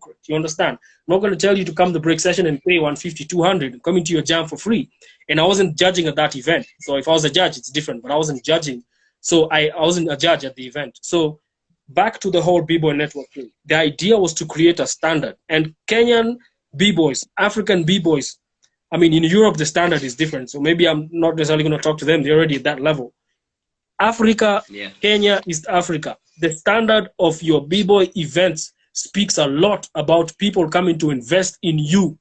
hypocrite. You understand? I'm not going to tell you to come to break session and pay 150, 200 and come into your jam for free. And I wasn't judging at that event. So if I was a judge, it's different, but I wasn't judging. So I wasn't a judge at the event. So back to the whole B-Boy network thing. The idea was to create a standard. And Kenyan B-Boys, African B-Boys, I mean, in Europe, the standard is different. So maybe I'm not necessarily going to talk to them. They're already at that level. Africa, Kenya, East Africa, the standard of your B-Boy events speaks a lot about people coming to invest in you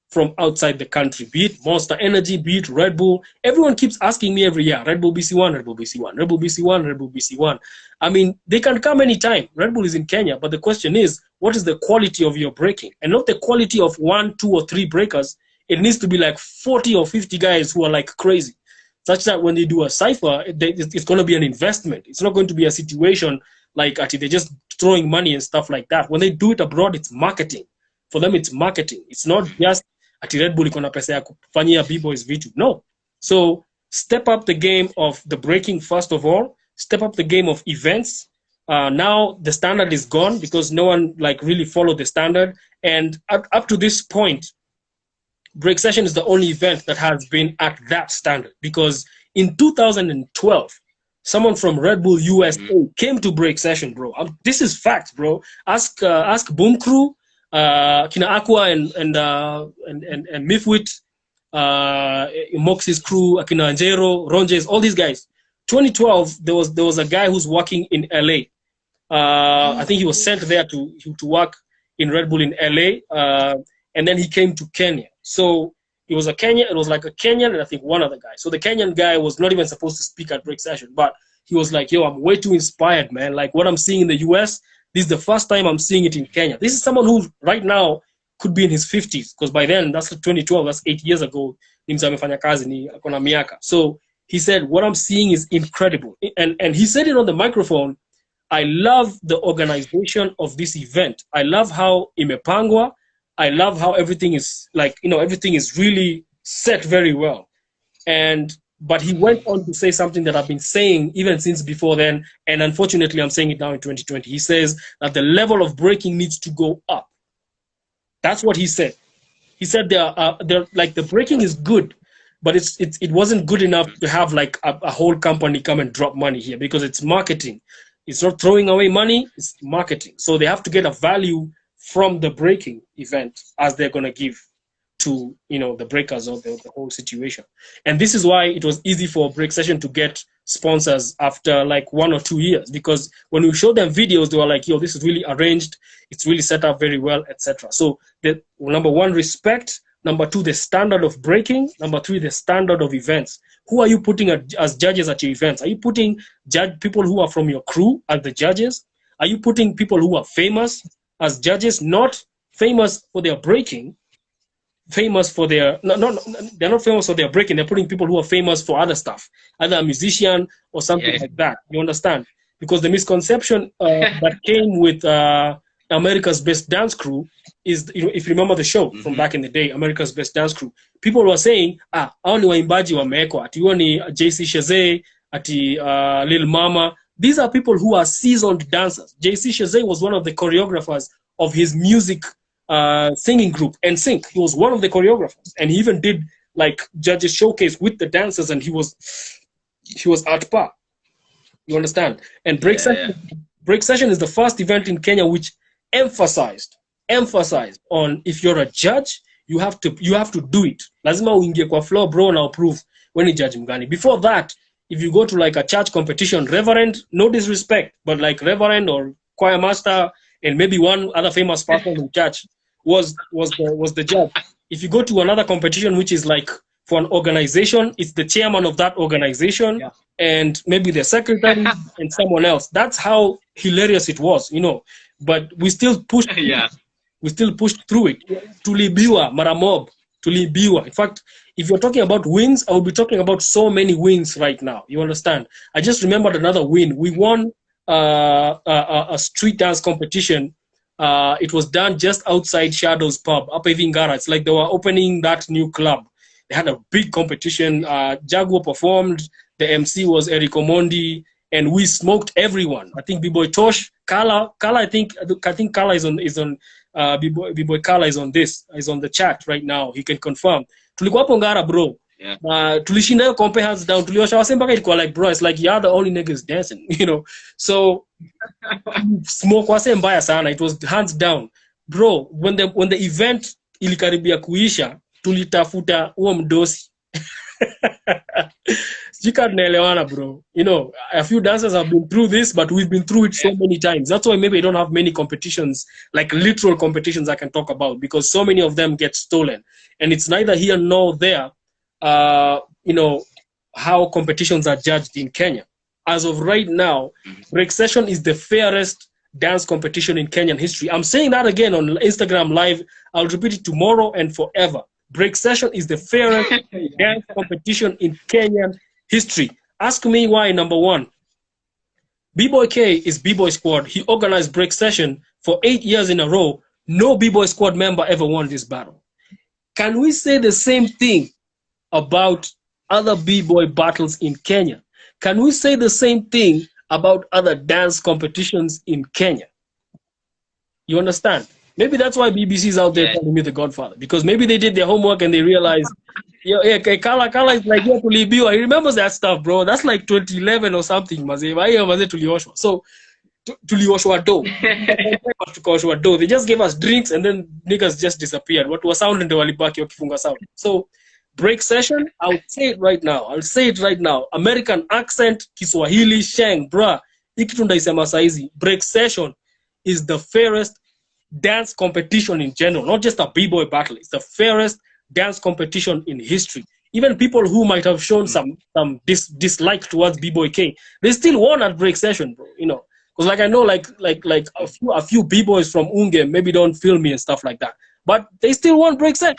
from outside the country, be it Monster Energy, be it Red Bull. Everyone keeps asking me every year, Red Bull BC1, Red Bull BC1, Red Bull BC1, Red Bull BC1. I mean, they can come anytime. Red Bull is in Kenya, but the question is, what is the quality of your breaking? And not the quality of 1, 2, or 3 breakers. It needs to be like 40 or 50 guys who are like crazy, such that when they do a cypher, it's going to be an investment. It's not going to be a situation like they're just throwing money and stuff like that. When they do it abroad, it's marketing. For them, it's marketing. It's not just Red Bull iko na pesa ya kufanyia B-Boys vitu. No. So step up the game of the breaking first of all. Step up the game of events. Now the standard is gone because no one like really followed the standard. And up to this point, break session is the only event that has been at that standard. Because in 2012, someone from Red Bull USA came to break session, bro. This is facts, bro. Ask Boom Crew. Kina Aqua and Mifwit, Moxie's crew, Akina Anjero, Ronjes, all these guys. 2012, there was a guy who's working in LA. I think he was sent there to work in Red Bull in LA, and then he came to Kenya. So it was like a Kenyan and I think one other guy. So the Kenyan guy was not even supposed to speak at break session, but he was like, yo, I'm way too inspired, man. Like what I'm seeing in the US, this is the first time I'm seeing it in Kenya. This is someone who right now could be in his 50s, because by then, that's 2012, that's 8 years ago. So he said, what I'm seeing is incredible. And he said it on the microphone, I love the organization of this event. I love how imepangwa. I love how everything is like, everything is really set very well. But he went on to say something that I've been saying even since before then, and unfortunately I'm saying it now in 2020. He says that the level of breaking needs to go up. That's what he said. He said like the breaking is good, but it wasn't good enough to have like a whole company come and drop money here, because it's marketing. It's not throwing away money, it's marketing. So they have to get a value from the breaking event as they're going to give to the breakers of the whole situation. And this is why it was easy for break session to get sponsors after like 1 or 2 years, because when we showed them videos, they were like, yo, this is really arranged, it's really set up very well, etc. So the number 1, respect. Number 2, the standard of breaking. Number 3, the standard of events. Who are you putting as judges at your events? Are you putting people who are from your crew as the judges? Are you putting people who are famous as judges? Not famous for their breaking, famous for their they're not famous for their breaking. They're putting people who are famous for other stuff, either a musician or something like that. You understand? Because the misconception that came with America's Best Dance Crew is, if you remember the show from back in the day, America's Best Dance Crew, people were saying, hao ni waimbaji wamewekwa, ati huyo ni JC Chazé, ati Lil Mama. These are people who are seasoned dancers. JC Chazé was one of the choreographers of his music singing group, NSYNC. He was one of the choreographers, and he even did like judges showcase with the dancers, and he was at par. You understand? And break session is the first event in Kenya which emphasized on, if you're a judge, you have to do it. Lazima uingie kwa floor, bro, na approve when you judge mgani. Before that, if you go to like a church competition, reverend, no disrespect, but like reverend or choir master and maybe one other famous person in church was the judge. If you go to another competition which is like for an organization, it's the chairman of that organization and maybe the secretary and someone else. That's how hilarious it was, But we still pushed. We still pushed through it. Tulibiwa, maramob, tulibiwa. In fact, if you're talking about wins, I will be talking about so many wins right now. You understand? I just remembered another win. We won a street dance competition. It was done just outside Shadow's pub, up in Vingara. It's like they were opening that new club. They had a big competition. Jaguar performed. The MC was Eric Omondi. and we smoked everyone. I think B-Boy Tosh, Kala, I think Kala is on B-Boy Kala is on the chat right now. He can confirm. Tulikuwa hapo Ngara, bro. Yeah. Tulishinda hiyo kompe hands down. Tuliosha wase mpaka ilikuwa like, bro, it's like you're the only niggas dancing, you know. So smoke wase mbaya sana. It was hands down. Bro, when the event ilikaribia kuisha, tulitafuta huo mdosi. Bro. You know, a few dancers have been through this, but we've been through it so many times. That's why maybe I don't have many competitions, like literal competitions I can talk about, because so many of them get stolen. And it's neither here nor there, you know, how competitions are judged in Kenya. As of right now, Break Session is the fairest dance competition in Kenyan history. I'm saying that again on Instagram Live. I'll repeat it tomorrow and forever. Break Session is the fairest dance competition in Kenyan history. Ask me why. Number one, Bboy Kay is B-Boy Squad. He organized Break Session for 8 years in a row. No B-Boy Squad member ever won this battle. Can we say the same thing about other B-Boy battles in Kenya? Can we say the same thing about other dance competitions in Kenya? You understand? Maybe that's why BBC is out there calling me the Godfather, because maybe they did their homework and they realized, yeah, Kala is like, yeah, tulibiwa. He remembers that stuff, bro. That's like 2011 or something. So, tulioshwa do. They just gave us drinks and then niggas just disappeared. What was sound and the walibaki wakifunga sound. So, Break Session, I'll say it right now. American accent, Kiswahili, Sheng, bruh. Ikitunda isema saizi. Break Session is the fairest dance competition in general, not just a B-Boy battle. It's the fairest dance competition in history. Even people who might have shown some dislike towards Bboy Kay, they still won at Break Session, bro. You know, because like I know, like a few B-Boys from Unge maybe don't feel me and stuff like that, but they still won Break Session.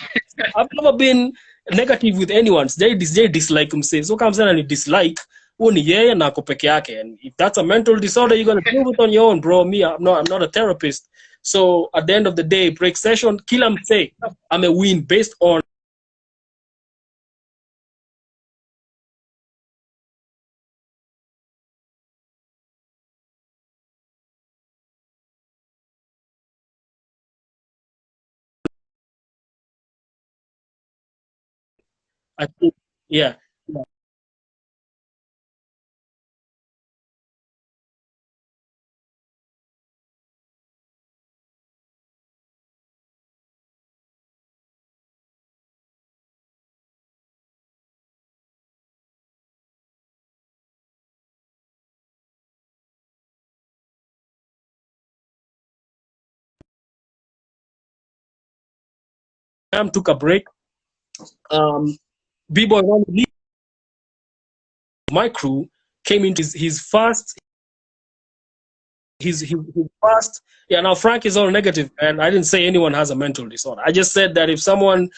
I've never been negative with anyone. They dislike him. Say so comes in and dislike. And if that's a mental disorder, you're gonna deal with on your own, bro. Me, I'm not a therapist. So at the end of the day, Break Session, kill him say, I'm a win based on I think, yeah. Took a break. B-Boy Ron Lee, my crew, came into his first. His first. Yeah, now Frank is all negative, and I didn't say anyone has a mental disorder. I just said that if someone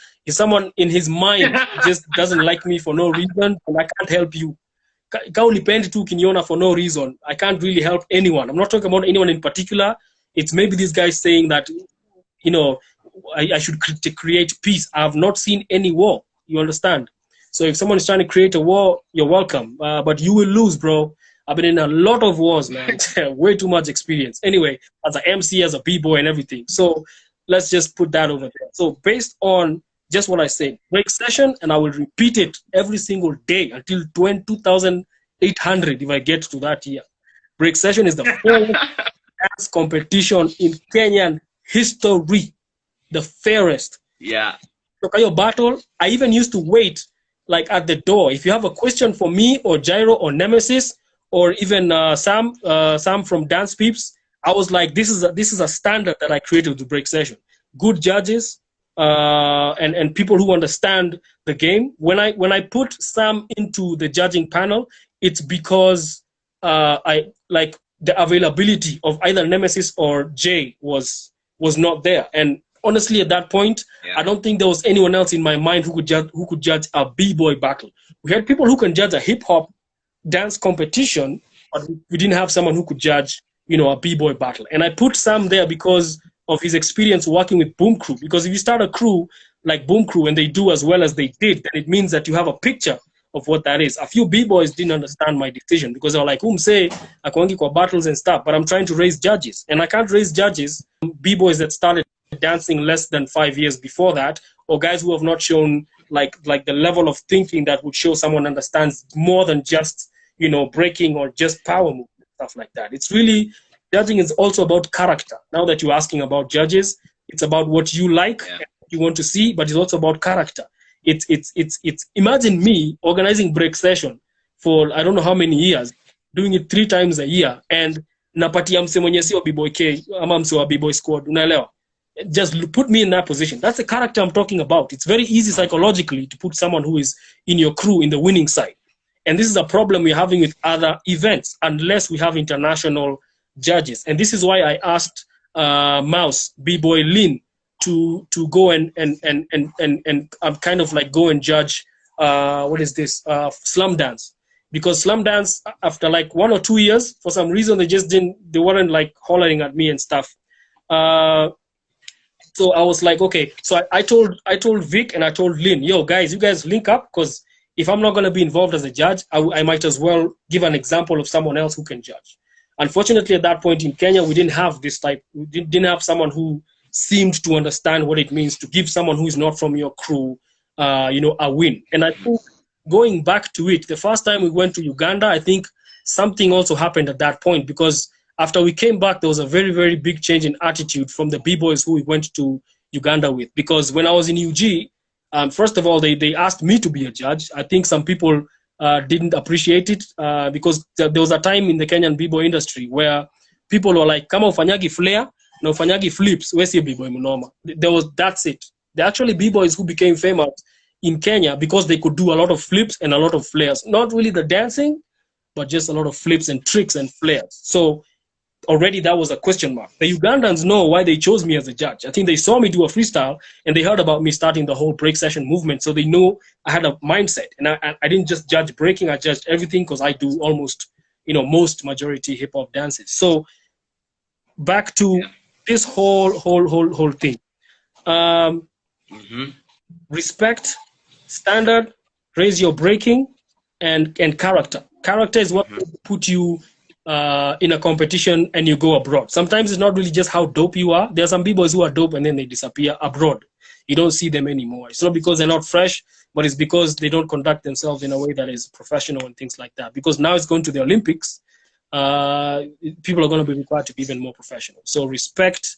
in his mind just doesn't like me for no reason, and I can't help you. For no reason. I can't really help anyone. I'm not talking about anyone in particular. It's maybe these guys saying that, you know, I should create peace. I have not seen any war. You understand? So if someone is trying to create a war, you're welcome. But you will lose, bro. I've been in a lot of wars, man. Way too much experience. Anyway, as an MC, as a B-boy and everything. So let's just put that over there. So based on just what I said, Break Session, and I will repeat it every single day until 2800 if I get to that year. Break Session is the fairest dance competition in Kenyan history. The fairest. Yeah. So your battle, I even used to wait like at the door. If you have a question for me or Gyro or Nemesis or even Sam from Dance Peeps, I was like, this is a standard that I created to Break Session. Good judges and people who understand the game. When I put Sam into the judging panel, it's because I like the availability of either Nemesis or Jay was not there. And honestly, at that point, I don't think there was anyone else in my mind who could judge a B-boy battle. We had people who can judge a hip-hop dance competition, but we didn't have someone who could judge, you know, a B-boy battle. And I put Sam there because of his experience working with Boom Crew. Because if you start a crew like Boom Crew and they do as well as they did, then it means that you have a picture of what that is. A few B-boys didn't understand my decision because they were like, say akwangi kwa battles and stuff, but I'm trying to raise judges. And I can't raise judges, B-boys that started dancing less than 5 years before that, or guys who have not shown like the level of thinking that would show someone understands more than just, breaking or just power movement, stuff like that. It's really, judging is also about character. Now that you're asking about judges, it's about what you like, and what you want to see, but it's also about character. It's imagine me organizing break session for I don't know how many years, doing it 3 times a year, and napatia mse mwenye sio Bboy Kay ama mse wa Bboy squad, unaelewa? Just put me in that position. That's the character I'm talking about. It's very easy psychologically to put someone who is in your crew in the winning side. And this is a problem we're having with other events unless we have international judges. And this is why I asked Mouse, B-Boy Lin, to go and kind of like go and judge Slum Dance. Because Slum Dance, after like 1 or 2 years, for some reason they weren't like hollering at me and stuff. So I was like, okay. So I told Vic and I told Lynn, yo guys, you guys link up, because if I'm not going to be involved as a judge, I might as well give an example of someone else who can judge. Unfortunately, at that point in Kenya, we didn't have this type. We didn't have someone who seemed to understand what it means to give someone who is not from your crew, a win. And I think going back to it, the first time we went to Uganda, I think something also happened at that point, because after we came back, there was a very, very big change in attitude from the B-boys who we went to Uganda with. Because when I was in UG, first of all, they asked me to be a judge. I think some people didn't appreciate it because there was a time in the Kenyan B-boy industry where people were like, kama ufanyagi flare, na ufanyagi flips, where's your B-boy munoma? That's it. They're actually B-boys who became famous in Kenya because they could do a lot of flips and a lot of flares. Not really the dancing, but just a lot of flips and tricks and flares. So already that was a question mark. The Ugandans know why they chose me as a judge. I think they saw me do a freestyle and they heard about me starting the whole break session movement. So they know I had a mindset, and I didn't just judge breaking, I judged everything, because I do almost, most majority hip hop dances. So back to this whole thing. Respect, standard, raise your breaking, and character. Character is what will put you in a competition and you go abroad. Sometimes it's not really just how dope you are. There are some B-boys who are dope and then they disappear abroad. You don't see them anymore. It's not because they're not fresh, but it's because they don't conduct themselves in a way that is professional and things like that. Because now it's going to the Olympics, people are going to be required to be even more professional. So respect,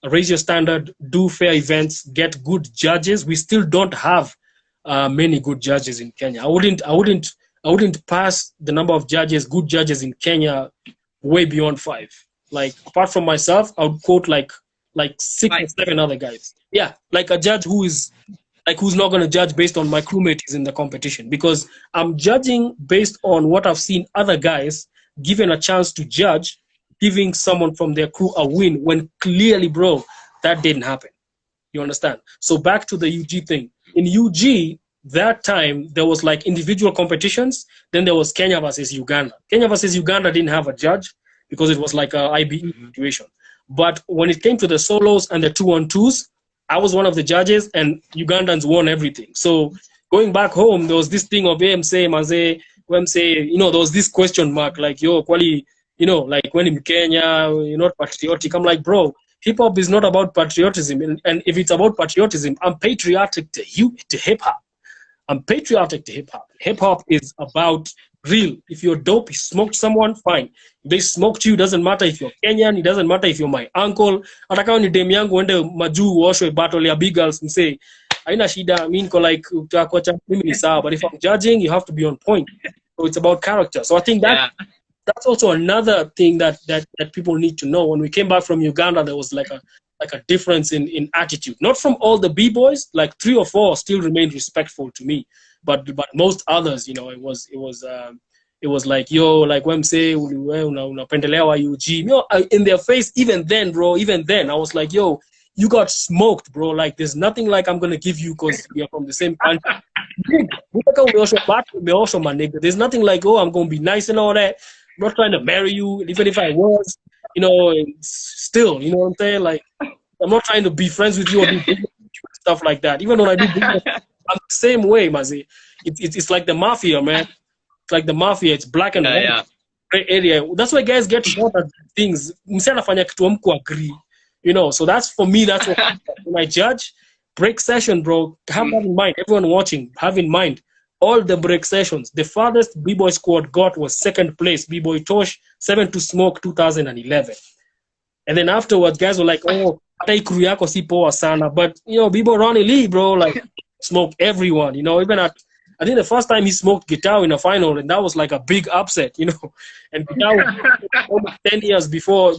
raise your standard, do fair events, get good judges. We still don't have many good judges in Kenya. I wouldn't pass the number of good judges in Kenya way beyond 5. Like, apart from myself, I would quote like 6 or 7 other guys. Yeah, like a judge who's not going to judge based on my crewmates in the competition, because I'm judging based on what I've seen other guys given a chance to judge, giving someone from their crew a win when clearly, bro, that didn't happen. You understand? So back to the UG thing. In UG, that time, there was like individual competitions. Then there was Kenya versus Uganda. Kenya versus Uganda didn't have a judge because it was like a IBE situation. But when it came to the solos and the 2-on-2s, I was one of the judges, and Ugandans won everything. So going back home, there was this thing of AMC, Maze, WMC, there was this question mark, like, yo, quali, like when in Kenya, you're not patriotic. I'm like, bro, hip hop is not about patriotism. And if it's about patriotism, I'm patriotic to hip hop. I'm patriotic to hip hop. Hip hop is about real. If you're dope, you smoked someone, fine. If they smoked you, doesn't matter if you're Kenyan, it doesn't matter if you're my uncle. Atakawa ni dem yangu wende maju washwe battle ya big girls and say, haina shida, I mean, like, mimi ni sawa. But if I'm judging, you have to be on point. So it's about character. So I think that's also another thing that people need to know. When we came back from Uganda, there was like a difference in attitude. Not from all the B-boys, like 3 or 4 still remained respectful to me, but most others, it was like, yo, like when say unapendelewa UG, in their face. Even then, I was like, yo, you got smoked, bro. Like, there's nothing like I'm gonna give you because we are from the same country. There's nothing like, oh, I'm gonna be nice and all that. I'm not trying to marry you, even if I was, still, you know what I'm saying? Like, I'm not trying to be friends with you or do stuff like that. Even when I do business, I'm the same way, Mazi. It's like the mafia, man. It's like the mafia. It's black and white. Yeah. Gray area. That's why guys get shot at things. Msi anafanya kitu hamku agree. You know, so that's for me. That's what when I judge break session, bro. Have that in mind. Everyone watching, have in mind all the break sessions. The farthest B-boy squad got was second place. B-boy Tosh 7 to Smoke 2011. And then afterwards, guys were like, "Oh, hata crew yako si poa sana." But you know, B-boy Ronnie Lee, bro, like smoked everyone. You know, even at I think the first time he smoked Guitar in a final, and that was like a big upset, you know. And Guitar was almost 10 years before,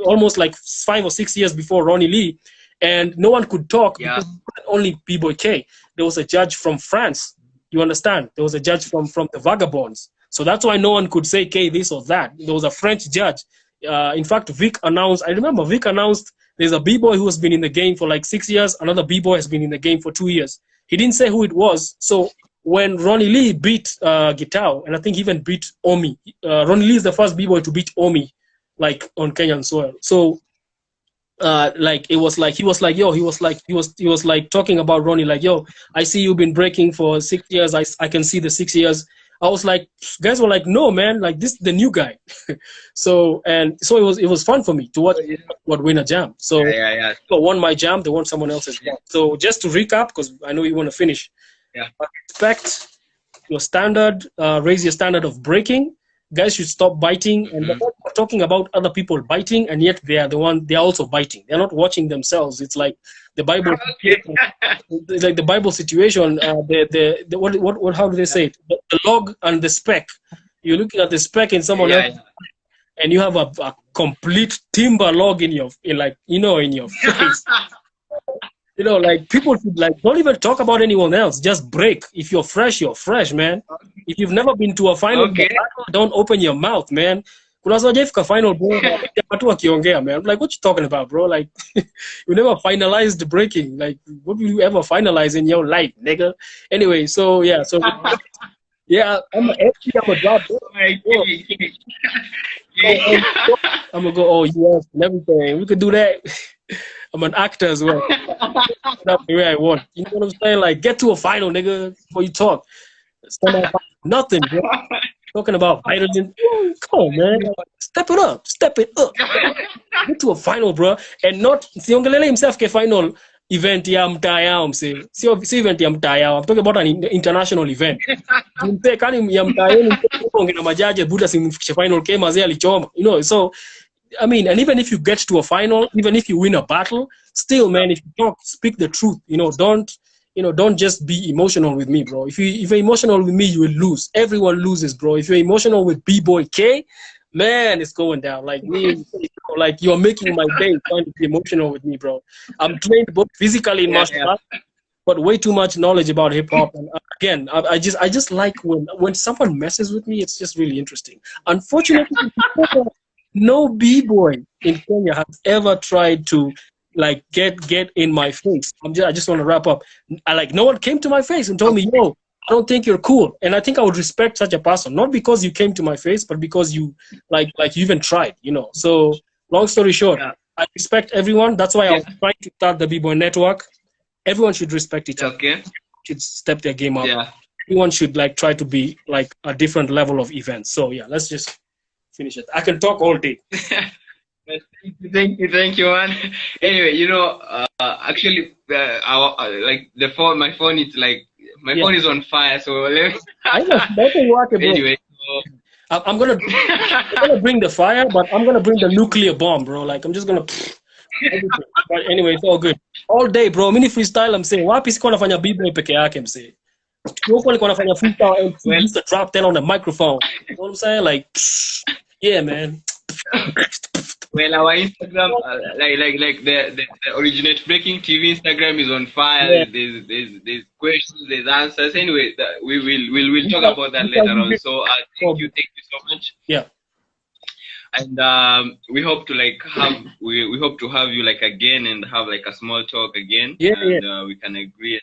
almost like 5 or 6 years before Ronnie Lee, and no one could talk because it wasn't only Bboy Kay. There was a judge from France. You understand? There was a judge from the Vagabonds. So that's why no one could say Kay this or that. There was a French judge. In fact, Vic announced. I remember Vic announced there's a B-boy who has been in the game for like 6 years. Another B-boy has been in the game for 2 years. He didn't say who it was. So when Ronnie Lee beat Guitar, and I think he even beat Omi. Ronnie Lee is the first B-boy to beat Omi, like on Kenyan soil. So, like it was like he was like talking about Ronnie, like, yo, I see you've been breaking for 6 years. I can see the 6 years. I was like, guys were like, no, man, like this is the new guy. So it was fun for me to watch what win a jam. So so won my jam, they won someone else's jam. So just to recap, because I know you want to finish. Respect your standard, raise your standard of breaking. Guys should stop biting, and they're talking about other people biting, and yet they are also biting. They're not watching themselves. It's like the Bible. It's like the Bible situation. What how do they say it? The log and the speck. You're looking at the speck in someone else, and you have a complete timber log in your face. You know, like people should like don't even talk about anyone else. Just break. If you're fresh, man. If you've never been to a final, don't open your mouth, man. Kuna sojafika final, bro. Watu wakiongea, man. I'm like, what you talking about, bro? Like, you never finalized breaking. Like, what will you ever finalize in your life, nigga? Anyway, so yeah, yeah, I'm a job. I'm gonna go all US and everything. We could do that. I'm an actor as well. That's the way I want. You know what I'm saying? Like, get to a final, nigga, before you talk. Nothing, bro. Talking about vitamin. Come on, man. Step it up. Get to a final, bro. And not siongelele himself ke final event ya mtaa yao mse. Si event ya mtaa yao. I'm talking about an international event. Mpe kani ya mtaa yenu ngina majaji buda simfikishe final ke mazee alichoma. You know, so I mean, and even if you get to a final, even if you win a battle, still, man, if you talk, speak the truth. Don't just be emotional with me, bro. If you're emotional with me, you will lose. Everyone loses, bro. If you're emotional with Bboy Kay, man, it's going down. Like me, like you're making my day trying to be emotional with me, bro. I'm trained both physically in martial arts, but way too much knowledge about hip hop. And again, I just like when someone messes with me, it's just really interesting. Unfortunately, no B-boy in Kenya has ever tried to like get in my face. I just want to wrap up. No one came to my face and told me, yo, I don't think you're cool. And I think I would respect such a person, not because you came to my face, but because you like you even tried, you know. So long story short, I respect everyone. That's why I was trying to start the B-boy network. Everyone should respect each other. Should step their game up. Everyone should like try to be like a different level of events. So yeah, let's just finish it. I can talk all day. Thank you, man. Anyway, actually, my phone is on fire. So let me. Anyway, I'm gonna bring the fire, but I'm gonna bring the nuclear bomb, bro. Like I'm just gonna. But anyway, it's all good. All day, bro. Mini freestyle. I'm saying, wapi siko nafanya B-boy peke yake, mse. Huko niko nafanya freestyle and used to drop that on the microphone. You know what I'm saying? Like, yeah, man. Well, our Instagram, like the Originate Breaking TV Instagram is on fire. There's questions, there's answers. Anyway, we'll talk about that later on. So thank you so much. Yeah. And we hope to we hope to have you like again and have like a small talk again. And we can agree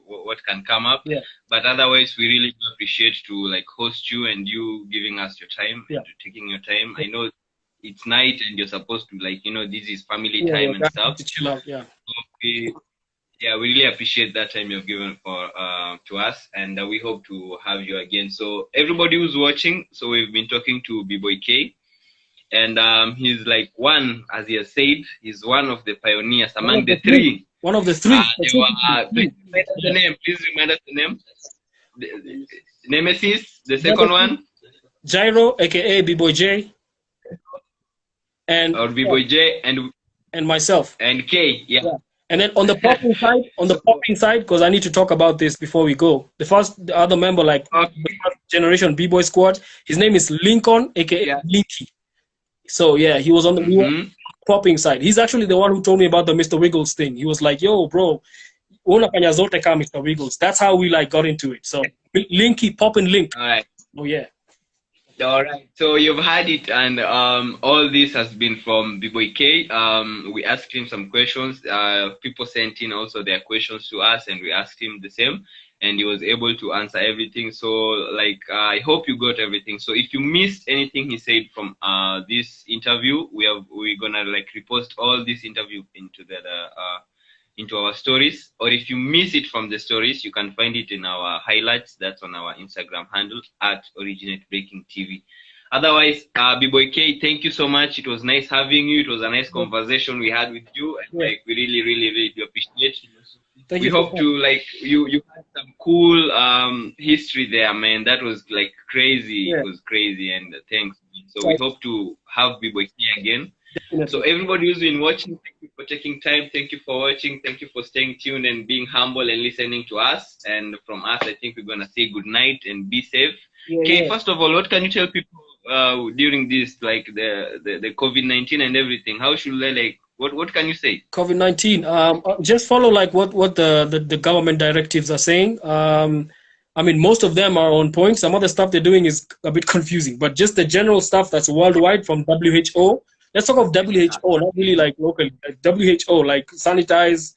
what can come up. But otherwise, we really appreciate to like host you and you giving us your time and taking your time. I know it's night and you're supposed to this is family time and stuff. To chill out, So Yeah, we really appreciate that time you've given for to us, and we hope to have you again. So everybody who's watching, so we've been talking to Bboy Kay, and he's like one, as he has said, he's one of the pioneers among the three. One of the three. Please remind us the name. Please remind us the name. Nemesis, the second one. Gyro, aka Bboy J. And or Bboy J and myself. And K, yeah. And then on the popping side, because I need to talk about this before we go. The other member, like the first generation B-Boy squad, his name is Lincoln, aka Linky. So yeah, he was on the popping side. He's actually the one who told me about the Mr. Wiggles thing. He was like, "Yo, bro, unafanya zote kama Mr. Wiggles." That's how we like got into it. So Linky, popping Link. All right. Oh yeah. All right, so you've had it, and all this has been from Bboy Kay. We asked him some questions. People sent in also their questions to us, and we asked him the same, and he was able to answer everything. So, like, I hope you got everything. So, if you missed anything he said from this interview, we're gonna like repost all this interview into our stories, or if you miss it from the stories, you can find it in our highlights. That's on our Instagram handle at Originate Breaking TV. Otherwise, Bboy Kay, thank you so much. It was nice having you. It was a nice conversation we had with you, and like we really do appreciate. We hope to like you had some cool history there, man. That was like crazy. It was crazy, and thanks. So we hope to have Bboy Kay again. So everybody who's been watching, thank you for taking time. Thank you for watching. Thank you for staying tuned and being humble and listening to us. And from us, I think we're gonna say good night and be safe. Okay, first of all, what can you tell people during this, like the COVID-19 and everything? How should they like? What can you say? COVID-19. Just follow like what the government directives are saying. I mean, most of them are on point. Some other stuff they're doing is a bit confusing, but just the general stuff that's worldwide from WHO. Let's talk of WHO, not really like locally. Like WHO, like sanitize,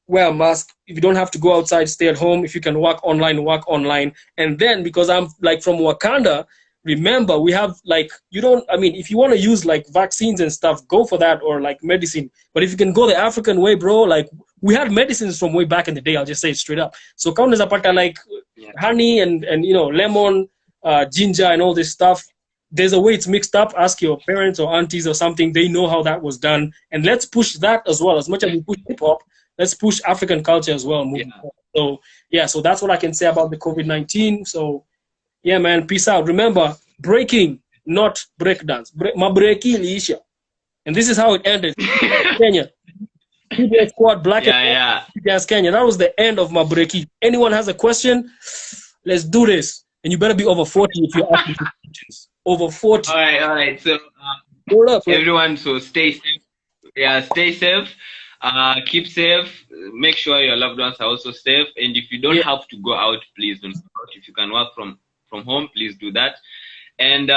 wear a mask. If you don't have to go outside, stay at home. If you can work online, work online. And then because I'm like from Wakanda, remember we have like, if you want to use like vaccines and stuff, go for that, or like medicine. But if you can go the African way, bro, like we had medicines from way back in the day. I'll just say it straight up. So count as a part like honey and lemon, ginger and all this stuff. There's a way it's mixed up. Ask your parents or aunties or something. They know how that was done. And let's push that as well. As much as we push hip-hop, let's push African culture as well. So, so that's what I can say about the COVID-19. So, yeah, man, peace out. Remember, breaking, not breakdance. Mabreki liisha. And this is how it ended. Kenya. Bboy squad, black and Kenya. That was the end of Mabreki. Anyone has a question? Let's do this. And you better be over 40 if you're asking questions. Over 40. All right. So everyone, so stay safe. Yeah, stay safe. Keep safe. Make sure your loved ones are also safe. And if you don't have to go out, please don't go out. If you can work from home, please do that. And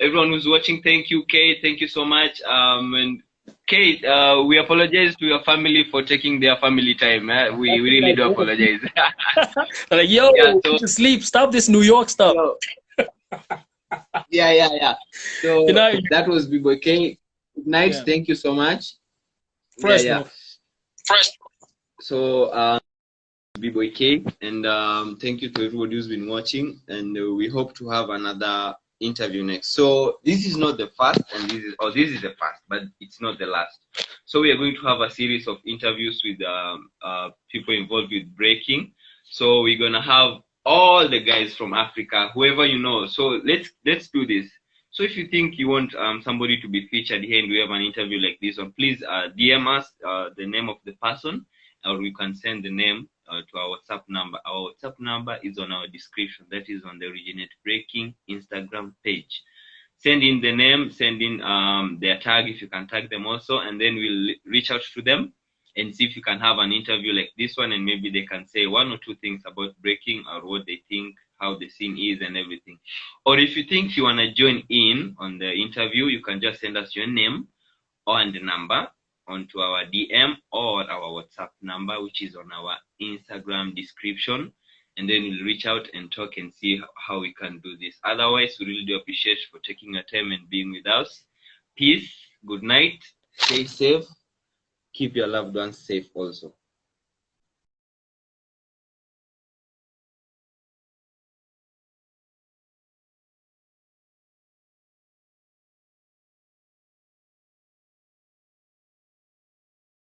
everyone who's watching, thank you, Kay. Thank you so much. And Kay, we apologize to your family for taking their family time. We really do apologize. Like, go to sleep. Stop this New York stuff. Yeah. So that was Bboy Kay. Good night. Thank you so much. Fresh. So Bboy Kay, and thank you to everybody who's been watching, and we hope to have another interview next. So this is not the first, and this is the first, but it's not the last. So we are going to have a series of interviews with people involved with breaking. So we're gonna have all the guys from Africa, whoever you know. So let's do this. So if you think you want somebody to be featured here and we have an interview like this one, please DM us the name of the person, or you can send the name to our WhatsApp number. Our WhatsApp number is on our description. That is on the Originate Breaking Instagram page. Send in the name, send in their tag if you can tag them also, and then we'll reach out to them and see if you can have an interview like this one, and maybe they can say one or two things about breaking or what they think, how the scene is and everything. Or if you think you want to join in on the interview, you can just send us your name and the number onto our DM or our WhatsApp number, which is on our Instagram description, and then we'll reach out and talk and see how we can do this. Otherwise, we really do appreciate for taking your time and being with us. Peace, good night, stay safe, keep your loved ones safe also.